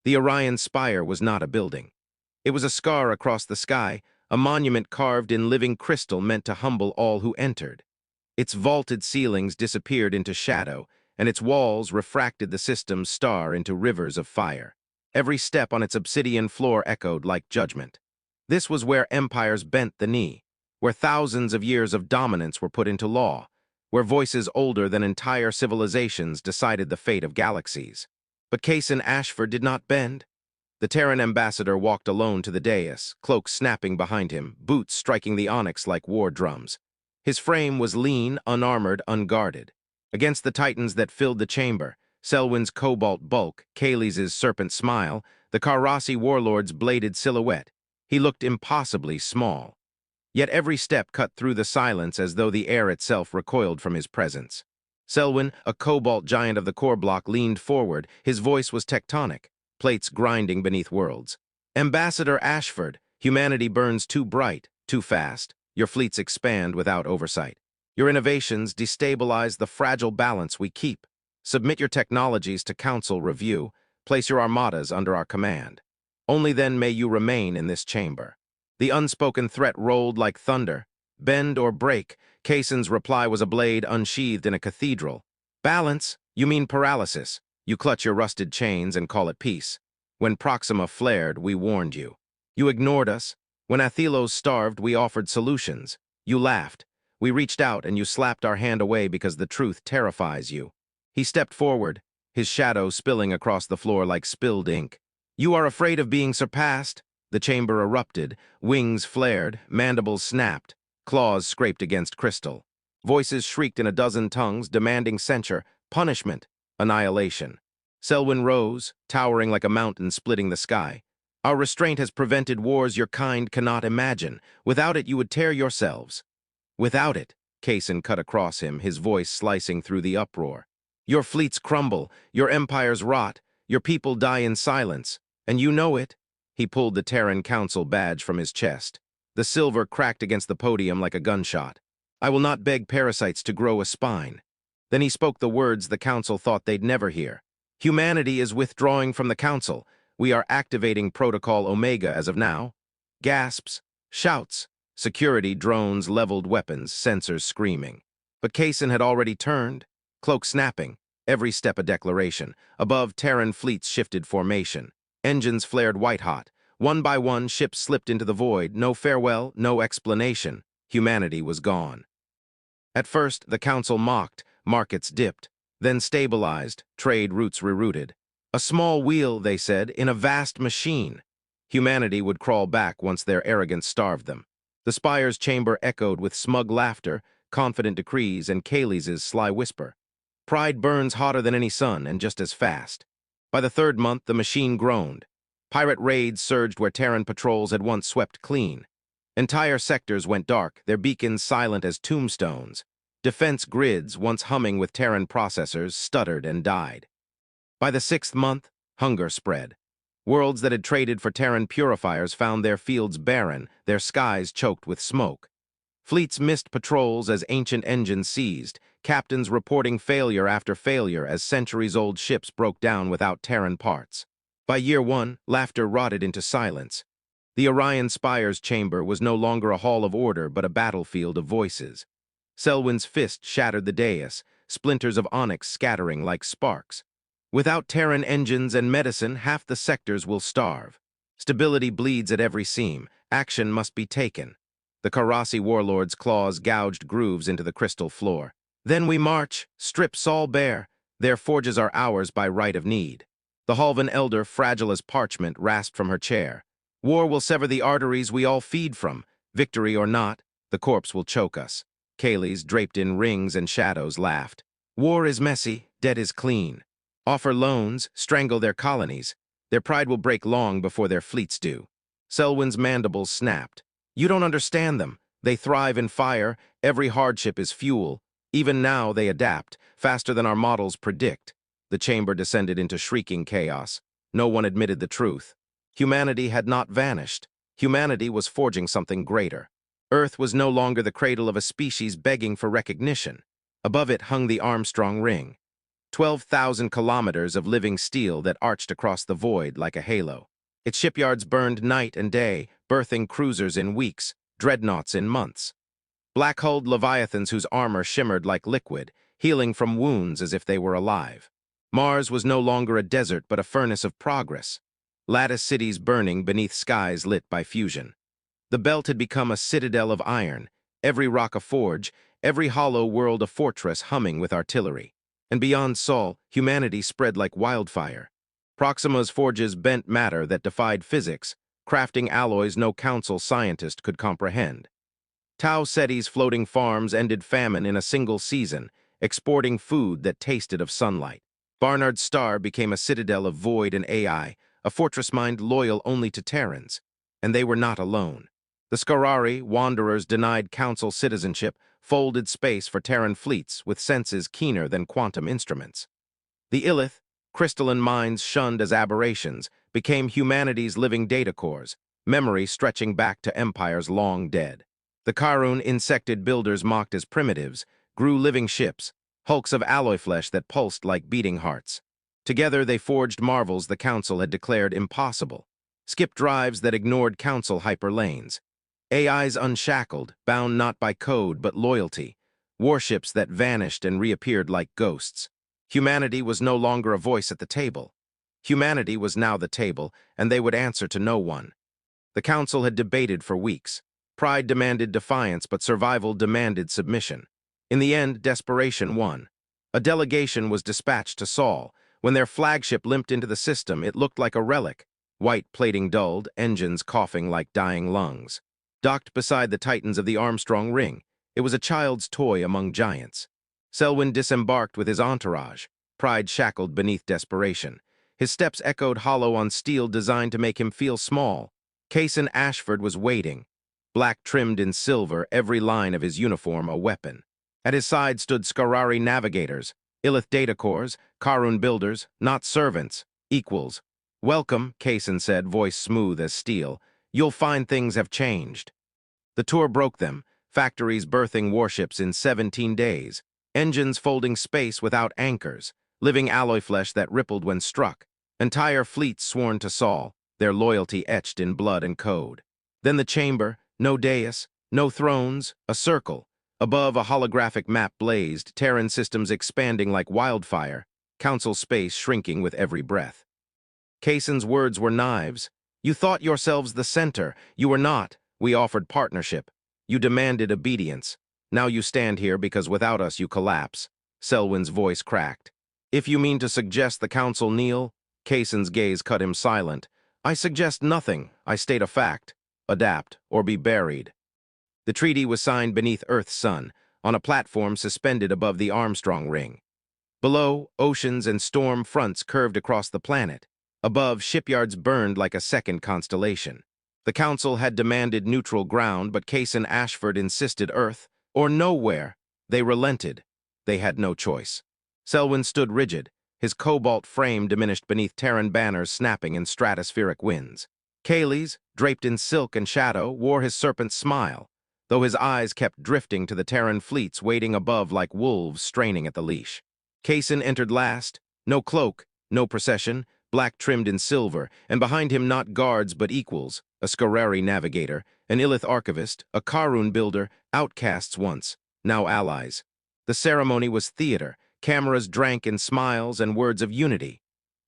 The Orion spire was not a building. It was a scar across the sky, a monument carved in living crystal meant to humble all who entered. Its vaulted ceilings disappeared into shadow, and its walls refracted the system's star into rivers of fire. Every step on its obsidian floor echoed like judgment. This was where empires bent the knee, where thousands of years of dominance were put into law, where voices older than entire civilizations decided the fate of galaxies. But Kasen Ashford did not bend. The Terran ambassador walked alone to the dais, cloak snapping behind him, boots striking the onyx like war drums. His frame was lean, unarmored, unguarded. Against the titans that filled the chamber, Selwyn's cobalt bulk, Kaylee's serpent smile, the Karrasi warlord's bladed silhouette, he looked impossibly small. Yet every step cut through the silence as though the air itself recoiled from his presence. Selwyn, a cobalt giant of the core block, leaned forward. His voice was tectonic, plates grinding beneath worlds. Ambassador Ashford, humanity burns too bright, too fast. Your fleets expand without oversight. Your innovations destabilize the fragile balance we keep. Submit your technologies to council review. Place your armadas under our command. Only then may you remain in this chamber. The unspoken threat rolled like thunder. Bend or break. Kasen's reply was a blade unsheathed in a cathedral. Balance? You mean paralysis. You clutch your rusted chains and call it peace. When Proxima flared, we warned you. You ignored us. When Athelos starved, we offered solutions. You laughed. We reached out and you slapped our hand away because the truth terrifies you. He stepped forward, his shadow spilling across the floor like spilled ink. You are afraid of being surpassed? The chamber erupted, wings flared, mandibles snapped, claws scraped against crystal. Voices shrieked in a dozen tongues, demanding censure, punishment, annihilation. Selwyn rose, towering like a mountain splitting the sky. Our restraint has prevented wars your kind cannot imagine. Without it, you would tear yourselves. Without it, Kasen cut across him, his voice slicing through the uproar. Your fleets crumble, your empires rot, your people die in silence, and you know it. He pulled the Terran Council badge from his chest. The silver cracked against the podium like a gunshot. I will not beg parasites to grow a spine. Then he spoke the words the Council thought they'd never hear. Humanity is withdrawing from the Council. We are activating Protocol Omega as of now. Gasps, shouts, security drones leveled weapons, sensors screaming. But Kasen had already turned, cloak snapping, every step a declaration. Above, Terran fleets shifted formation. Engines flared white-hot. One by one, ships slipped into the void. No farewell, no explanation. Humanity was gone. At first, the Council mocked, markets dipped, then stabilized, trade routes rerouted. A small wheel, they said, in a vast machine. Humanity would crawl back once their arrogance starved them. The spire's chamber echoed with smug laughter, confident decrees, and Kaylee's sly whisper. Pride burns hotter than any sun, and just as fast. By the third month, the machine groaned. Pirate raids surged where Terran patrols had once swept clean. Entire sectors went dark, their beacons silent as tombstones. Defense grids, once humming with Terran processors, stuttered and died. By the sixth month, hunger spread. Worlds that had traded for Terran purifiers found their fields barren, their skies choked with smoke. Fleets missed patrols as ancient engines seized, captains reporting failure after failure as centuries-old ships broke down without Terran parts. By year one, laughter rotted into silence. The Orion spire's chamber was no longer a hall of order but a battlefield of voices. Selwyn's fist shattered the dais, splinters of onyx scattering like sparks. Without Terran engines and medicine, half the sectors will starve. Stability bleeds at every seam. Action must be taken. The Karrasi warlord's claws gouged grooves into the crystal floor. Then we march, strip Saul bare. Their forges are ours by right of need. The Halvan elder, fragile as parchment, rasped from her chair. War will sever the arteries we all feed from. Victory or not, the corpse will choke us. Kaylee's, draped in rings and shadows, laughed. War is messy, debt is clean. Offer loans, strangle their colonies. Their pride will break long before their fleets do. Selwyn's mandibles snapped. You don't understand them. They thrive in fire. Every hardship is fuel. Even now they adapt, faster than our models predict. The chamber descended into shrieking chaos. No one admitted the truth. Humanity had not vanished. Humanity was forging something greater. Earth was no longer the cradle of a species begging for recognition. Above it hung the Armstrong ring. 12,000 kilometers of living steel that arched across the void like a halo. Its shipyards burned night and day, birthing cruisers in weeks, dreadnoughts in months. Black-hulled leviathans whose armor shimmered like liquid, healing from wounds as if they were alive. Mars was no longer a desert but a furnace of progress. Lattice cities burning beneath skies lit by fusion. The belt had become a citadel of iron, every rock a forge, every hollow world a fortress humming with artillery. And beyond Sol, humanity spread like wildfire. Proxima's forges bent matter that defied physics, crafting alloys no council scientist could comprehend. Tau Ceti's floating farms ended famine in a single season, exporting food that tasted of sunlight. Barnard's star became a citadel of void and AI, a fortress mind loyal only to Terrans. And they were not alone. The Scarari, wanderers denied council citizenship, folded space for Terran fleets with senses keener than quantum instruments. The Illith, crystalline minds shunned as aberrations, became humanity's living data cores, memory stretching back to empires long dead. The Karun, insected builders mocked as primitives, grew living ships, hulks of alloy flesh that pulsed like beating hearts. Together they forged marvels the Council had declared impossible, skip drives that ignored Council hyperlanes, AIs unshackled, bound not by code but loyalty, warships that vanished and reappeared like ghosts. Humanity was no longer a voice at the table. Humanity was now the table, and they would answer to no one. The Council had debated for weeks. Pride demanded defiance, but survival demanded submission. In the end, desperation won. A delegation was dispatched to Sol. When their flagship limped into the system, it looked like a relic. White plating dulled, engines coughing like dying lungs. Docked beside the titans of the Armstrong Ring, it was a child's toy among giants. Selwyn disembarked with his entourage, pride shackled beneath desperation. His steps echoed hollow on steel designed to make him feel small. Kasen Ashford was waiting, black trimmed in silver, every line of his uniform a weapon. At his side stood Scarari navigators, Illith data cores, Karun builders, not servants, equals. "Welcome," Kasen said, voice smooth as steel. "You'll find things have changed." The tour broke them, factories birthing warships in 17 days, engines folding space without anchors, living alloy flesh that rippled when struck, entire fleets sworn to Sol, their loyalty etched in blood and code. Then the chamber, no dais, no thrones, a circle. Above, a holographic map blazed, Terran systems expanding like wildfire, council space shrinking with every breath. Kasen's words were knives. "You thought yourselves the center. You were not. We offered partnership. You demanded obedience. Now you stand here because without us you collapse." Selwyn's voice cracked. "If you mean to suggest the council kneel," Kasen's gaze cut him silent. "I suggest nothing. I state a fact. Adapt or be buried." The treaty was signed beneath Earth's sun, on a platform suspended above the Armstrong Ring. Below, oceans and storm fronts curved across the planet. Above, shipyards burned like a second constellation. The Council had demanded neutral ground, but Kasen Ashford insisted Earth, or nowhere. They relented. They had no choice. Selwyn stood rigid, his cobalt frame diminished beneath Terran banners snapping in stratospheric winds. Kaylee's, draped in silk and shadow, wore his serpent smile, though his eyes kept drifting to the Terran fleets waiting above like wolves straining at the leash. Kasen entered last, no cloak, no procession, black trimmed in silver, and behind him not guards but equals, a Scarari navigator, an Illith archivist, a Karun builder, outcasts once, now allies. The ceremony was theater, cameras drank in smiles and words of unity.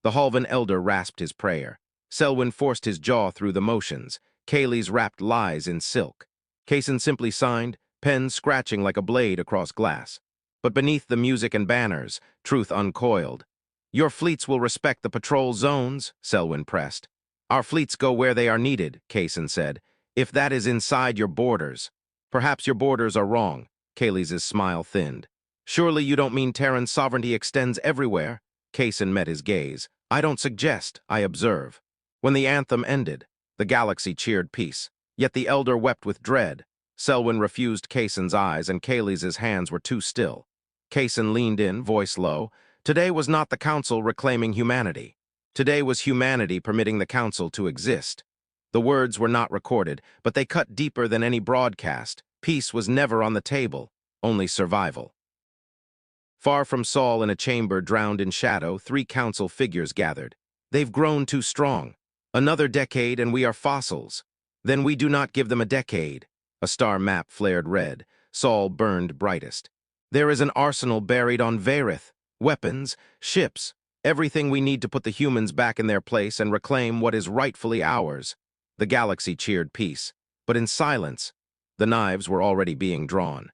The Halvan elder rasped his prayer. Selwyn forced his jaw through the motions, Kaylee's wrapped lies in silk. Kasen simply signed, pen scratching like a blade across glass. But beneath the music and banners, truth uncoiled. "Your fleets will respect the patrol zones," Selwyn pressed. "Our fleets go where they are needed," Kasen said, "if that is inside your borders." "Perhaps your borders are wrong," Kaylee's smile thinned. "Surely you don't mean Terran sovereignty extends everywhere?" Kasen met his gaze. "I don't suggest, I observe." When the anthem ended, the galaxy cheered peace. Yet the elder wept with dread. Selwyn refused Kasen's eyes, and Kaylee's hands were too still. Kasen leaned in, voice low. Today was not the Council reclaiming humanity. Today was humanity permitting the Council to exist. The words were not recorded, but they cut deeper than any broadcast. Peace was never on the table, only survival. Far from Saul in a chamber drowned in shadow, three council figures gathered. They've grown too strong. Another decade and we are fossils. Then we do not give them a decade. A star map flared red. Saul burned brightest. There is an arsenal buried on Varith. Weapons, ships, everything we need to put the humans back in their place and reclaim what is rightfully ours. The galaxy cheered peace. But in silence, the knives were already being drawn.